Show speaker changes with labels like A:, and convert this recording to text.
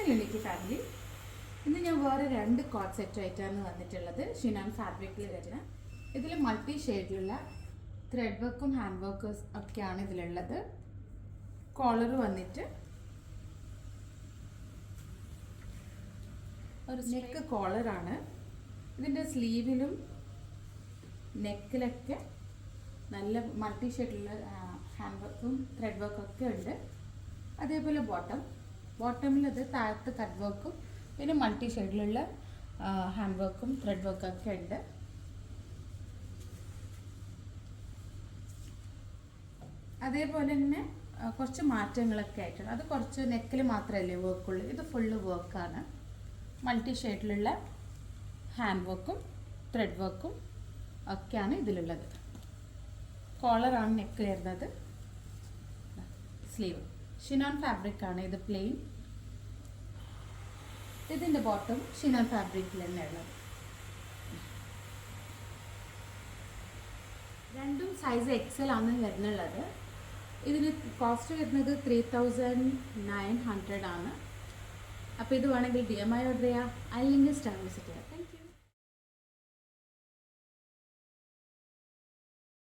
A: Hello ലിക്കി family. ഇന്ന് ഞാൻ വേറെ 2 കോട്ട് സെറ്റായിട്ടാണ് വന്നിട്ടുള്ളത്. ഷിനാൻ ഫാബ്രിക്കിൽ വരുന്ന ഇതിൽ മൾട്ടി ഷെയ്ഡിലുള്ള ത്രെഡ് വർക്കും ഹാൻഡ് വർക്കേഴ്സ് ഒക്കെയാണ് ഇതിലുള്ളത്. കോളർ വന്നിട്ട് ഒരു നെക്ക് കോളറാണ്. ഇതിൻ്റെ സ്ലീവിലും നെക്കിലൊക്കെ നല്ല മൾട്ടി ഷെയ്ഡിലുള്ള ഹാൻഡ് വർക്കും ത്രെഡ് വർക്കും ഒക്കെ ഉണ്ട്. അതേപോലെ ബോട്ടമിൽ അത് താഴത്ത് കട്ട് വർക്കും പിന്നെ മൾട്ടി ഷെയ്ഡിലുള്ള ഹാൻഡ് വർക്കും ത്രെഡ് വർക്കും ഒക്കെ ഉണ്ട്. അതേപോലെ തന്നെ കുറച്ച് മാറ്റങ്ങളൊക്കെ ആയിട്ടുണ്ട്. അത് കുറച്ച് നെക്കിൽ മാത്രമല്ലേ വർക്കുള്ളൂ. ഇത് ഫുള്ള് വർക്കാണ്. മൾട്ടി ഷെയ്ഡിലുള്ള ഹാൻഡ് വർക്കും ത്രെഡ് വർക്കും ഒക്കെയാണ് ഇതിലുള്ളത്. കോളറാണ് നെക്ക് വരുന്നത്. സ്ലീവ് ഷിനാൻ ഫാബ്രിക്കാണ്. ഇത് പ്ലെയിൻ. ഇതിൻ്റെ ബോട്ടം ഷിനാൻ ഫാബ്രിക്കിൽ തന്നെ ഉള്ളത്. രണ്ടും സൈസ് എക്സൽ ആണ് വരുന്നുള്ളത്. ഇതിന് കോസ്റ്റ് വരുന്നത് 3900 ആണ്. അപ്പോൾ ഇത് വേണമെങ്കിൽ DMI ഓർഡർ ചെയ്യാം, അല്ലെങ്കിൽ സ്റ്റാർ വിസിറ്റ് ചെയ്യാം.